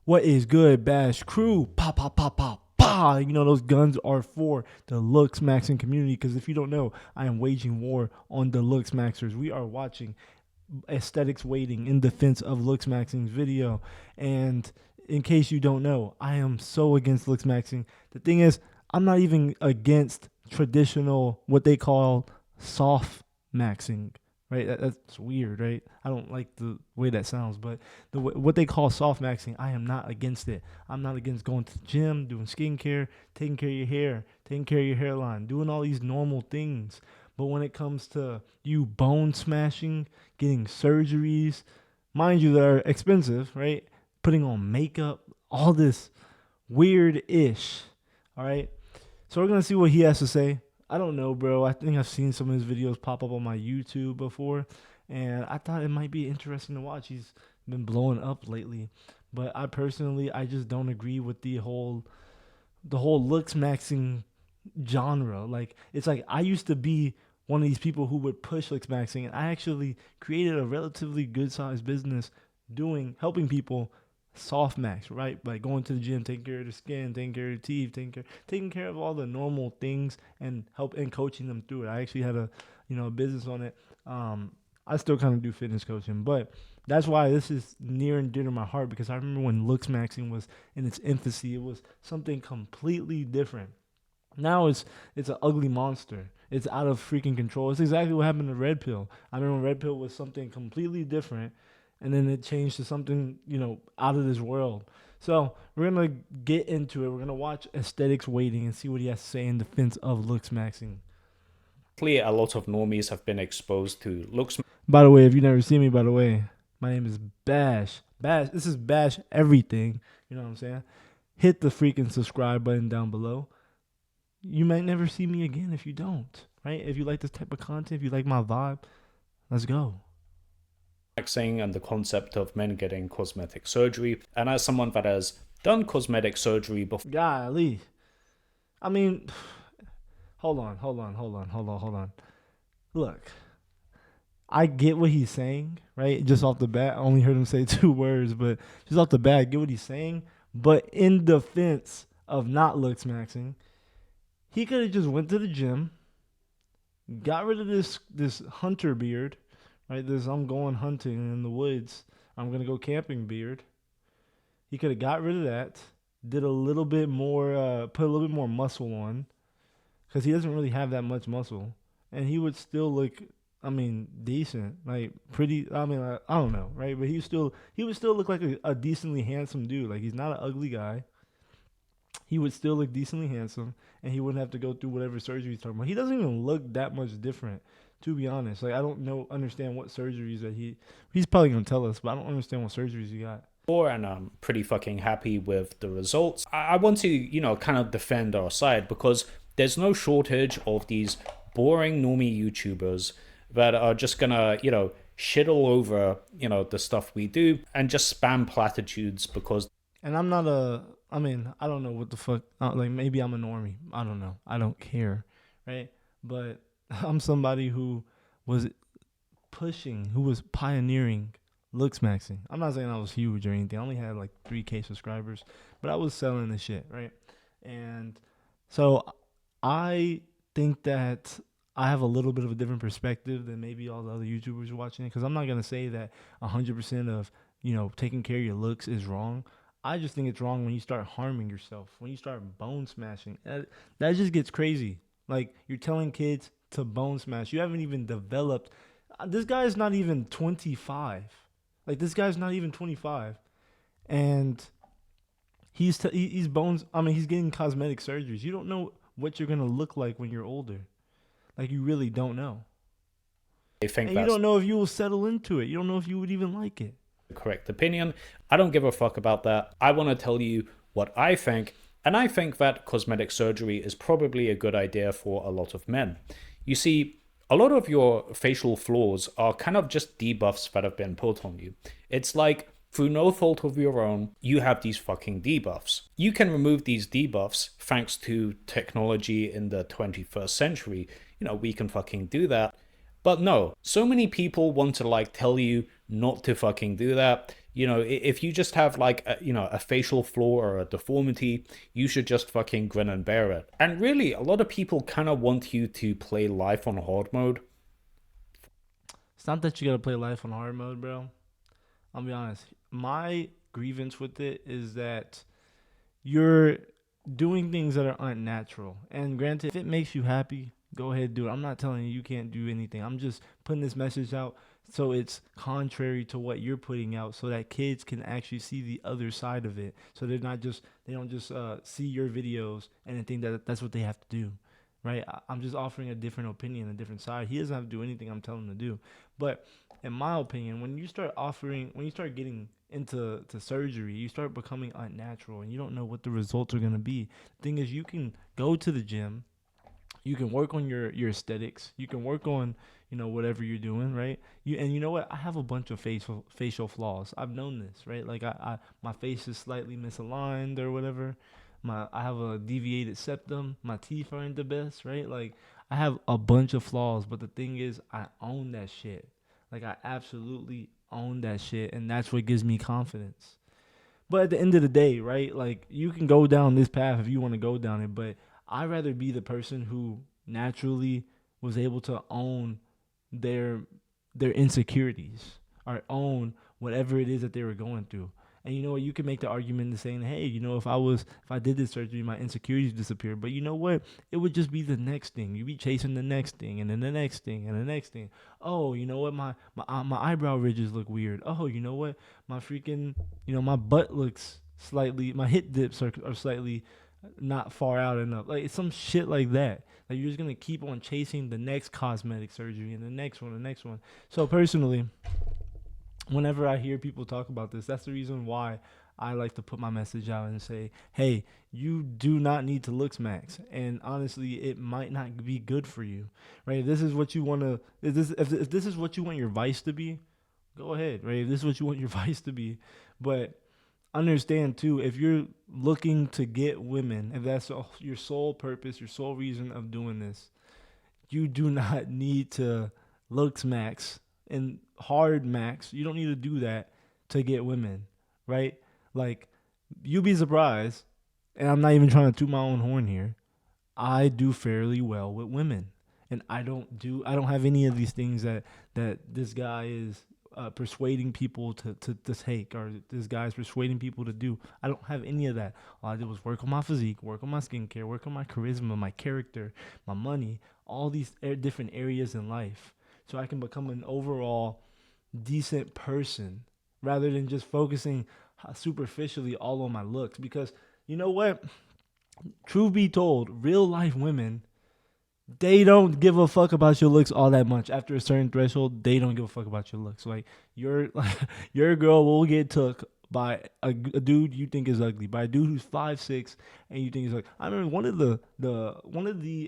What is good, Bash Crew? Pa pa pa pa pa. You know those guns are for the Looksmaxxing community. Because if you don't know, I am waging war on the Looksmaxxers. We are watching aesthetics waiting in defense of Looksmaxxing's video. And in case you don't know, I am so against Looksmaxxing. The thing is, I'm not even against traditional what they call soft maxing. Right, that's weird, right? I don't like the way that sounds, but what they call soft maxing, I am not against it. I'm not against going to the gym, doing skincare, taking care of your hair, taking care of your hairline, doing all these normal things. But when it comes to you bone smashing, getting surgeries, mind you, that are expensive, right? Putting on makeup, all this weird ish, all right? So we're going to see what he has to say. I don't know, bro. I think I've seen some of his videos pop up on my YouTube before, and I thought it might be interesting to watch. He's been blowing up lately, but I just don't agree with the whole looks maxing genre. Like, it's like I used to be one of these people who would push looks maxing, and I actually created a relatively good sized business helping people soft max, right? Like going to the gym, taking care of the skin, taking care of the teeth, taking care of all the normal things and coaching them through it. I actually had a business on it. I still kind of do fitness coaching, but that's why this is near and dear to my heart, because I remember when looks maxing was in its infancy, it was something completely different. Now it's an ugly monster. It's out of freaking control. It's exactly what happened to Red Pill. I remember when Red Pill was something completely different, and then it changed to something out of this world. So we're gonna get into it. We're gonna watch Aesthetics Waiting and see what he has to say in defense of looks maxing. A lot of normies have been exposed to looks. By the way, if you never see me, by the way, my name is Bash. Bash. This is Bash everything. You know what I'm saying? Hit the freaking subscribe button down below. You might never see me again if you don't, right? If you like this type of content, if you like my vibe, let's go. Maxing and the concept of men getting cosmetic surgery. And as someone that has done cosmetic surgery before, Golly. I mean, hold on. Look, I get what he's saying, right? Just off the bat, I only heard him say two words, but just off the bat, I get what he's saying. But in defense of not looks maxing, he could have just went to the gym, got rid of this hunter beard, right? This I'm going hunting in the woods. I'm gonna go camping beard. He could have got rid of that, did a little bit more, put a little bit more muscle on, because he doesn't really have that much muscle, and he would still look, I mean, decent, like pretty. I mean, I don't know, right? But he would still look like a decently handsome dude. Like, he's not an ugly guy. He would still look decently handsome, and he wouldn't have to go through whatever surgery he's talking about. He doesn't even look that much different, to be honest. Like, I don't understand what surgeries that he's probably gonna tell us, but I don't understand what surgeries he got. and I'm pretty fucking happy with the results. I want to, kind of defend our side because there's no shortage of these boring normie YouTubers that are just gonna, shit all over, the stuff we do and just spam platitudes because And I'm not a. I mean, I don't know what the fuck. Like, maybe I'm a normie. I don't know. I don't care, right? But I'm somebody who was who was pioneering looks maxing. I'm not saying I was huge or anything. I only had like 3K subscribers, but I was selling the shit, right? And so I think that I have a little bit of a different perspective than maybe all the other YouTubers watching it, because I'm not gonna say that 100% of taking care of your looks is wrong. I just think it's wrong when you start harming yourself, when you start bone smashing. That just gets crazy. Like, you're telling kids to bone smash. You haven't even developed. This guy is not even 25. Like, this guy's not even 25, and he's bones. I mean, he's getting cosmetic surgeries. You don't know what you're gonna look like when you're older. Like, you really don't know, they think and you that's don't know if you will settle into it. You don't know if you would even like it. the correct opinion. I don't give a fuck about that. I want to tell you what I think, and I think that cosmetic surgery is probably a good idea for a lot of men. You see, a lot of your facial flaws are kind of just debuffs that have been put on you. It's like, through no fault of your own, you have these fucking debuffs. You can remove these debuffs thanks to technology in the 21st century. We can fucking do that. But no, so many people want to tell you not to fucking do that. You know, if you just have like a facial flaw or a deformity, you should just fucking grin and bear it. And really, a lot of people kind of want you to play life on hard mode. It's not that you gotta play life on hard mode, bro. I'll be honest. My grievance with it is that you're doing things that are unnatural. And granted, if it makes you happy, go ahead and do it. I'm not telling you you can't do anything. I'm just putting this message out so it's contrary to what you're putting out, so that kids can actually see the other side of it. So they don't just see your videos and think that that's what they have to do. Right? I'm just offering a different opinion, a different side. He doesn't have to do anything I'm telling him to do. But in my opinion, when you start getting into surgery, you start becoming unnatural, and you don't know what the results are gonna be. The thing is, you can go to the gym, you can work on your aesthetics, you can work on whatever you're doing, right? You know what? I have a bunch of facial flaws. I've known this, right? Like I my face is slightly misaligned or whatever. I have a deviated septum. My teeth aren't the best, right? Like I have a bunch of flaws, but the thing is, I own that shit. Like I absolutely own that shit, and that's what gives me confidence. But at the end of the day, right? Like you can go down this path if you want to go down it, but I'd rather be the person who naturally was able to own their their insecurities or own whatever it is that they were going through. And you know what? You can make the argument to saying, hey, if I did this surgery, my insecurities disappear. But you know what? It would just be the next thing. You'd be chasing the next thing and then the next thing and the next thing. Oh, you know what? My eyebrow ridges look weird. Oh, you know what? My freaking, my butt looks slightly, my hip dips are slightly not far out enough. Like it's some shit like that. Like you're just gonna keep on chasing the next cosmetic surgery and the next one, the next one. So personally, whenever I hear people talk about this, that's the reason why I like to put my message out and say, hey, you do not need to look max. And honestly, it might not be good for you, right? If this is what you want to, if this is what you want your vice to be, go ahead, right? If this is what you want your vice to be, but understand too, if you're looking to get women, if that's your sole purpose, your sole reason of doing this, you do not need to looks max and hard max. You don't need to do that to get women, right? Like you'd be surprised, and I'm not even trying to toot my own horn here. I do fairly well with women, and I don't have any of these things that this guy is persuading people to take, or this guy's persuading people to do. I don't have any of that. All I did was work on my physique, work on my skincare, work on my charisma, my character, my money, all these different areas in life, so I can become an overall decent person rather than just focusing superficially all on my looks. Because you know what? Truth be told, real life women, they don't give a fuck about your looks all that much. After a certain threshold, they don't give a fuck about your looks. Like your your girl will get took by a dude you think is ugly, by a dude who's 5'6" and you think is like. I remember one of the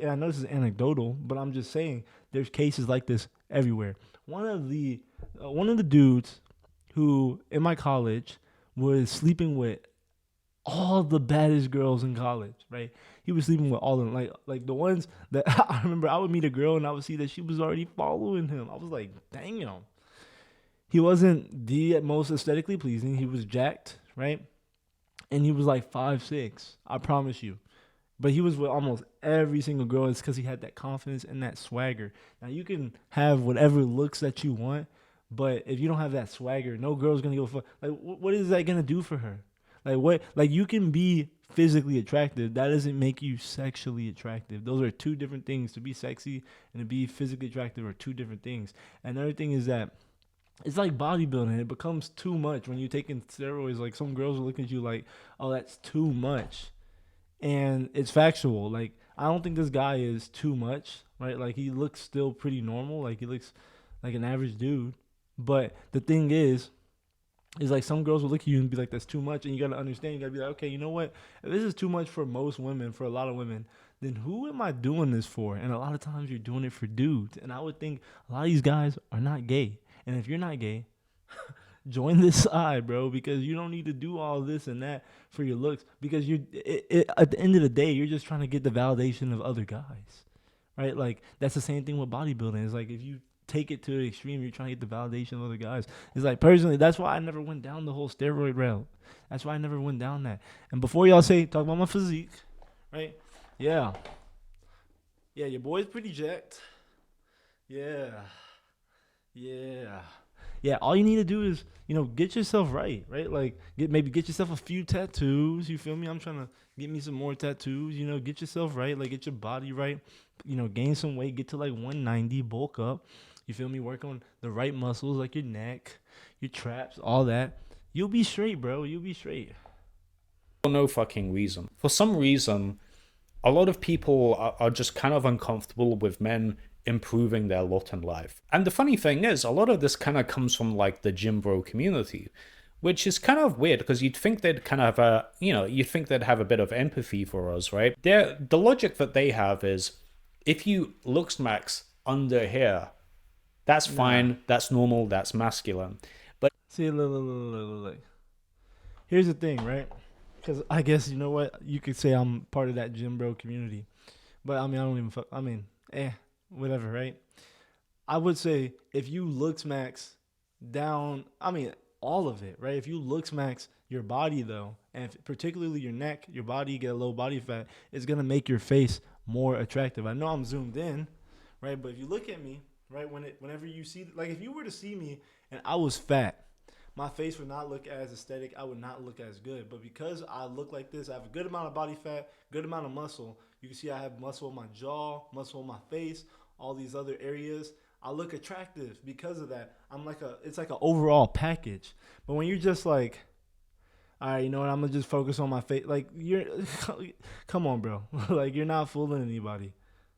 and I know this is anecdotal, but I'm just saying there's cases like this everywhere. One of the dudes who in my college was sleeping with all the baddest girls in college, right? He was sleeping with all of them, like the ones that I remember. I would meet a girl and I would see that she was already following him. I was like, damn. He wasn't the most aesthetically pleasing. He was jacked, right? And he was like 5'6". I promise you. But he was with almost every single girl. It's because he had that confidence and that swagger. Now you can have whatever looks that you want, but if you don't have that swagger, no girl's gonna go for. Like, what is that gonna do for her? Like what? Like you can be physically attractive. That doesn't make you sexually attractive. Those are two different things. To be sexy and to be physically attractive are two different things. And another thing is that it's like bodybuilding. It becomes too much when you're taking steroids. Like some girls will look at you like, oh, that's too much, and it's factual. Like I don't think this guy is too much, right? Like he looks still pretty normal. Like he looks like an average dude. But the thing is like some girls will look at you and be like, "That's too much," and you gotta understand. You gotta be like, "Okay, you know what? If this is too much for most women, for a lot of women, then who am I doing this for?" And a lot of times you're doing it for dudes. And I would think a lot of these guys are not gay. And if you're not gay, join this side, bro, because you don't need to do all this and that for your looks. Because at the end of the day, you're just trying to get the validation of other guys, right? Like that's the same thing with bodybuilding. It's like if you take it to the extreme. You're trying to get the validation of other guys. It's like personally, that's why I never went down the whole steroid route. That's why I never went down that. And before y'all say talk about my physique, right? Yeah, yeah, your boy's pretty jacked. Yeah, yeah. Yeah, all you need to do is, get yourself right, right? Like get yourself a few tattoos, you feel me? I'm trying to get me some more tattoos, get yourself right, like get your body right, gain some weight, get to like 190, bulk up. You feel me? Work on the right muscles like your neck, your traps, all that. You'll be straight, bro. You'll be straight. For no fucking reason. For some reason, a lot of people are just kind of uncomfortable with men improving their lot in life. And the funny thing is, a lot of this kind of comes from like the gym bro community, which is kind of weird because you'd think they'd kind of you'd think they'd have a bit of empathy for us, right? The logic that they have is if you looks max under here, that's fine, that's normal, that's masculine. But See, look. Here's the thing, right? Because I guess you know what you could say I'm part of that gym bro community, but I mean I don't even fuck. I mean, whatever, right? I would say if you looks max down, I mean all of it, right? If you looks max your body though, and particularly your neck, your body, get a low body fat, it's gonna make your face more attractive. I know I'm zoomed in, right? But if you look at me, right, whenever you see, like if you were to see me and I was fat, my face would not look as aesthetic. I would not look as good. But because I look like this, I have a good amount of body fat, good amount of muscle. You can see I have muscle on my jaw, muscle on my face, all these other areas. I look attractive because of that. It's like an overall package. But when you're just like, all right, you know what? I'm gonna just focus on my face. Like come on, bro. Like you're not fooling anybody.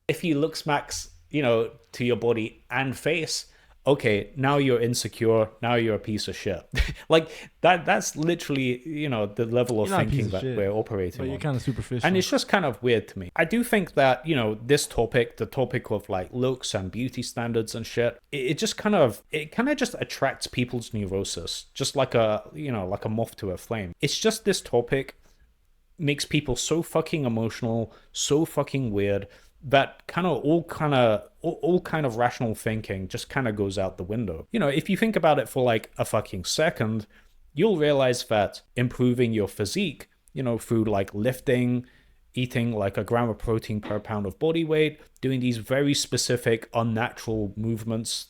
if you looks max, to your body and face, okay, now you're insecure, now you're a piece of shit. Like that's literally, the level of You're not a piece thinking of that shit, we're operating but you're on. kind of superficial. And it's just kind of weird to me. I do think that, this topic, the topic of like looks and beauty standards and shit, it kind of just attracts people's neurosis, just like like a moth to a flame. It's just this topic makes people so fucking emotional, so fucking weird, that all kind of rational thinking just kind of goes out the window. If you think about it for like a fucking second, you'll realize that improving your physique, through like lifting, eating like a gram of protein per pound of body weight, doing these very specific unnatural movements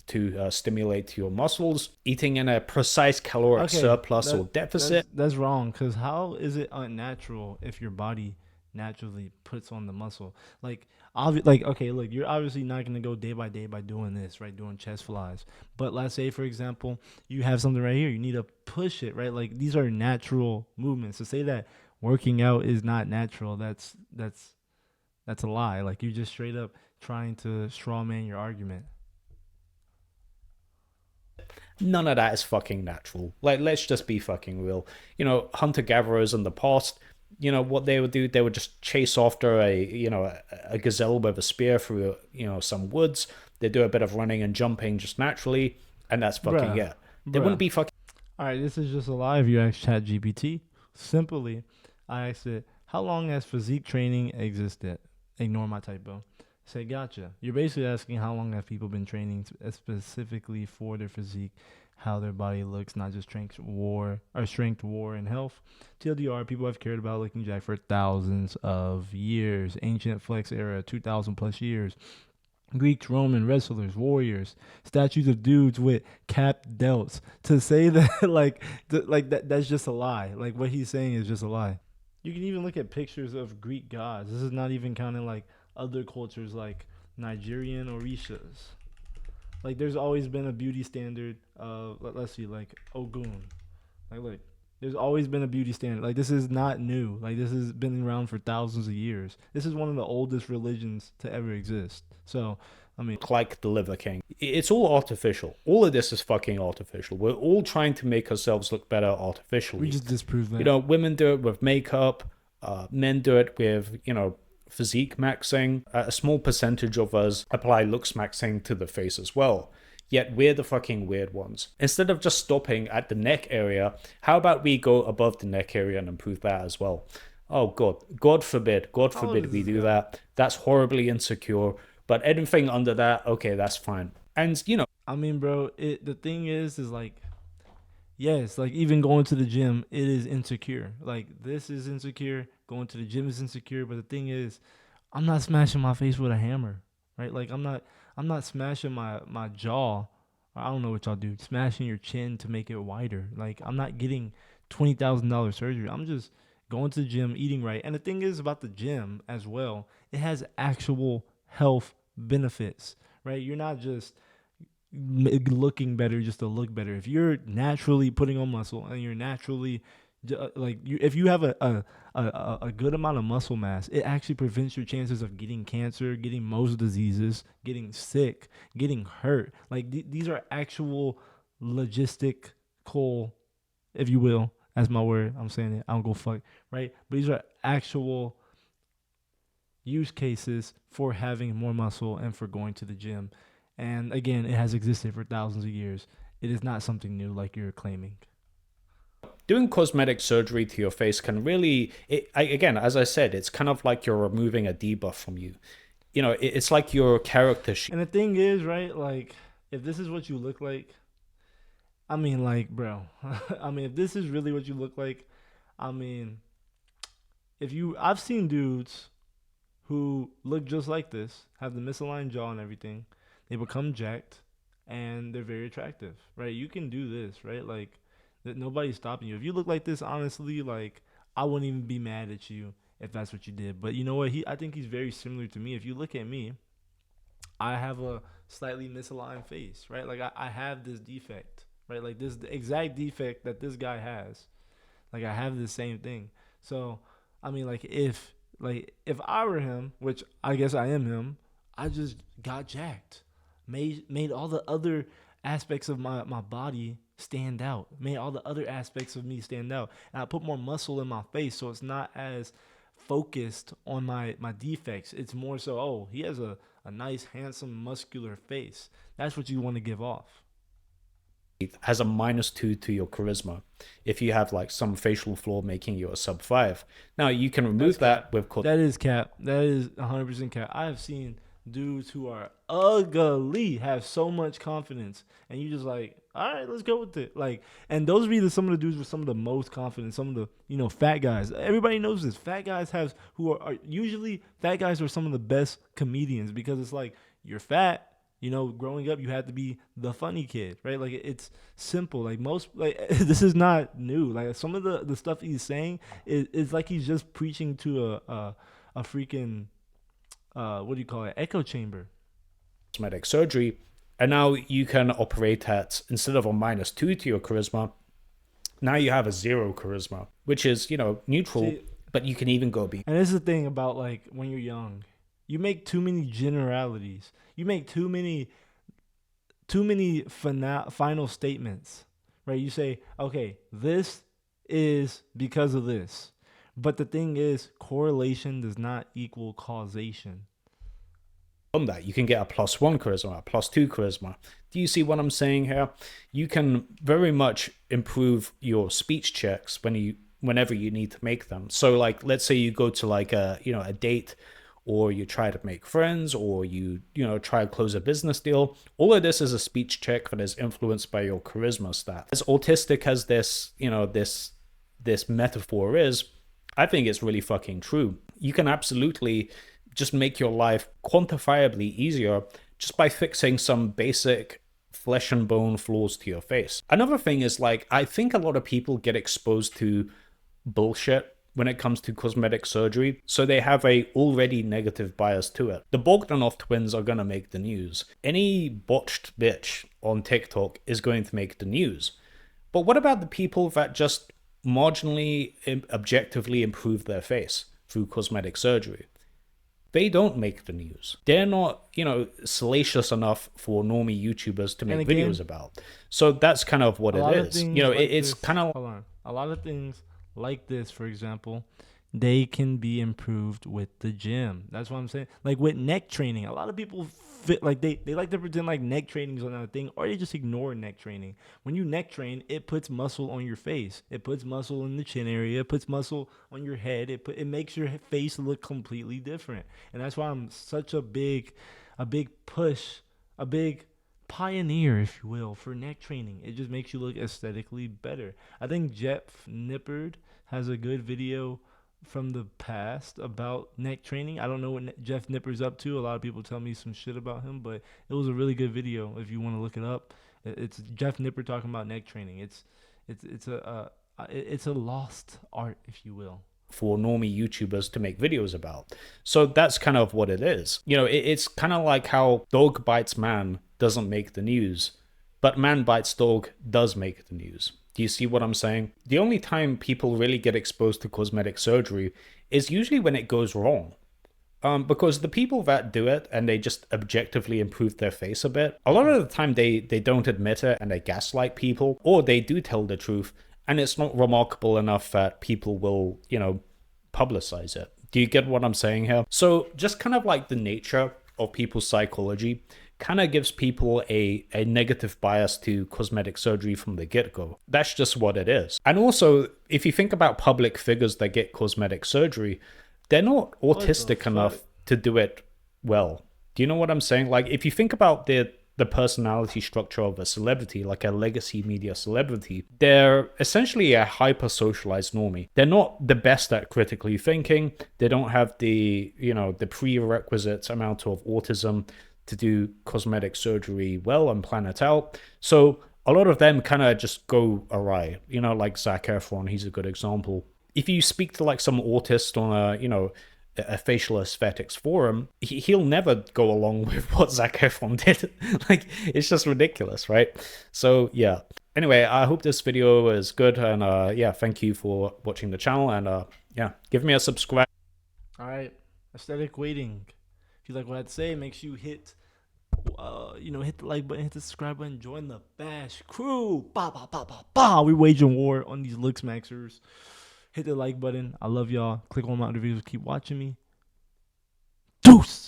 to stimulate your muscles, eating in a precise caloric surplus or deficit. That's wrong. Because how is it unnatural if your body naturally puts on the muscle? Okay, look, you're obviously not gonna go day by day by doing this, right? Doing chest flies. But let's say, for example, you have something right here. You need to push it, right? Like these are natural movements. To say that working out is not natural, that's a lie. Like you just straight up trying to strawman your argument. None of that is fucking natural. Like, let's just be fucking real. Hunter gatherers in the past, what they would do, they would just chase after a gazelle with a spear through some woods. They do a bit of running and jumping just naturally, and that's fucking it. They wouldn't be fucking. All right, this is just a lie. If you ask ChatGPT, simply, I asked it, how long has physique training existed? Ignore my typo. Say, gotcha. You're basically asking how long have people been training specifically for their physique, how their body looks, not just strength, war, and health. TLDR, people have cared about looking jacked for thousands of years. Ancient flex era, 2,000 plus years. Greeks, Roman wrestlers, warriors, statues of dudes with capped delts. To say that, that's just a lie. Like what he's saying is just a lie. You can even look at pictures of Greek gods. This is not even counting like other cultures like Nigerian Orishas. Like there's always been a beauty standard of, let's see, like Ogun. Like look, there's always been a beauty standard. Like this is not new. Like this has been around for thousands of years. This is one of the oldest religions to ever exist. So, I mean, like the Liver King. It's all artificial. All of this is fucking artificial. We're all trying to make ourselves look better artificially. We just disprove that. Women do it with makeup. Men do it with, physique maxing. A small percentage of us apply looks maxing to the face as well. Yet we're the fucking weird ones. Instead of just stopping at the neck area, how about we go above the neck area and improve that as well? Oh God forbid we do that. That's horribly insecure. But anything under that, okay, that's fine. And I mean, bro, the thing is like, yes, like even going to the gym, it is insecure. Like this is insecure. Going to the gym is insecure. But the thing is, I'm not smashing my face with a hammer, right? Like I'm not smashing my jaw. I don't know what y'all do. Smashing your chin to make it wider. Like I'm not getting $20,000 surgery. I'm just going to the gym, eating right. And the thing is about the gym as well, it has actual health benefits, right? You're not just looking better just to look better. If you're naturally putting on muscle and you're naturally if you have a good amount of muscle mass, it actually prevents your chances of getting cancer, getting most diseases, getting sick, getting hurt. Like these are actual logistical, if you will, as my word. I'm saying it. I don't go fuck, right? But these are actual use cases for having more muscle and for going to the gym. And again, it has existed for thousands of years. It is not something new like you're claiming. doing cosmetic surgery to your face can really, again, as I said, it's kind of like you're removing a debuff from you. It's like your character sheet. And the thing is, right, like, if this is what you look like, I mean, like, bro, I mean, if this is really what you look like, I mean, I've seen dudes who look just like this, have the misaligned jaw and everything. They become jacked and they're very attractive, right? You can do this, right? Like that nobody's stopping you. If you look like this, honestly, like I wouldn't even be mad at you if that's what you did. But you know what? I think he's very similar to me. If you look at me, I have a slightly misaligned face, right? Like I have this defect, right? Like this the exact defect that this guy has. Like I have the same thing. So I mean, if I were him, which I guess I am him, I just got jacked, made all the other aspects of my body stand out, made all the other aspects of me stand out, and I put more muscle in my face, so it's not as focused on my defects. It's more so, oh, he has a nice, handsome, muscular face. That's what you want to give off. Has a -2 to your charisma if you have like some facial flaw making you a sub 5. Now you can That's remove cap. that with That is cap. That is 100% cap. I have seen dudes who are ugly have so much confidence, and you just like, all right, let's go with it. Like, and those be some of the dudes with some of the most confidence. Some of the fat guys. Everybody knows this. Fat guys have are usually fat guys are some of the best comedians because it's like you're fat. Growing up, you had to be the funny kid, right? Like it's simple. Like most, like this is not new. Like some of the stuff he's saying is like he's just preaching to a freaking what do you call it, echo chamber. cosmetic surgery, and now you can operate at, instead of a -2 to your charisma, now you have a 0 charisma, which is neutral, See, but you can even go be. and this is the thing about like when you're young, you make too many generalities. You make too many final statements, right? You say, okay, this is because of this. But the thing is, correlation does not equal causation. On that, you can get a +1 charisma, a +2 charisma. Do you see what I'm saying here? You can very much improve your speech checks whenever you need to make them. So like, let's say you go to like a date, or you try to make friends, or you try to close a business deal. All of this is a speech check that is influenced by your charisma stat. As autistic as this metaphor is, I think it's really fucking true. You can absolutely just make your life quantifiably easier just by fixing some basic flesh and bone flaws to your face. Another thing is, like, I think a lot of people get exposed to bullshit when it comes to cosmetic surgery, so they have a already negative bias to it. The Bogdanov twins are gonna make the news. Any botched bitch on TikTok is going to make the news. But what about the people that just marginally, objectively improve their face through cosmetic surgery? They don't make the news. They're not, salacious enough for normie YouTubers to And make again, videos about. So that's kind of what a it lot of is. things like It's this. kind of. Hold on. A lot of things like this, for example, they can be improved with the gym. That's what I'm saying. Like with neck training, a lot of people fit like they like to pretend like neck training is another thing, or they just ignore neck training. When you neck train, it puts muscle on your face. It puts muscle in the chin area. It puts muscle on your head. It makes your face look completely different. And that's why I'm such a big push, a big pioneer, if you will, for neck training. It just makes you look aesthetically better. I think Jeff Nippard has a good video from the past about neck training. I don't know what Jeff Nippard's up to. A lot of people tell me some shit about him, but it was a really good video if you want to look it up. It's Jeff Nippard talking about neck training. It's a lost art, if you will, for normie YouTubers to make videos about. So that's kind of what it is. It's kind of like how dog bites man doesn't make the news, but man bites dog does make the news. Do you see what I'm saying? The only time people really get exposed to cosmetic surgery is usually when it goes wrong. Because the people that do it and they just objectively improve their face a bit, a lot of the time they don't admit it and they gaslight people, or they do tell the truth and it's not remarkable enough that people will, publicize it. Do you get what I'm saying here? So just kind of like the nature of people's psychology kind of gives people a negative bias to cosmetic surgery from the get-go. That's just what it is. And also, if you think about public figures that get cosmetic surgery, they're not autistic enough to do it well. Do you know what I'm saying? Like, if you think about the personality structure of a celebrity, like a legacy media celebrity, they're essentially a hyper-socialized normie. They're not the best at critically thinking. They don't have the prerequisite amount of autism to do cosmetic surgery well and plan it out. So a lot of them kind of just go awry. Like Zac Efron, he's a good example. If you speak to like some autist on a facial aesthetics forum, he'll never go along with what Zac Efron did. Like, it's just ridiculous, right? So yeah. Anyway, I hope this video is good, and thank you for watching the channel, and give me a subscribe. All right, aesthetic waiting. If you like what I had to say, make sure you hit hit the like button, hit the subscribe button, join the Bash crew. Bah, bah, bah, bah, bah. We waging war on these Looksmaxxers. Hit the like button. I love y'all. Click on my other videos. Keep watching me. Deuce.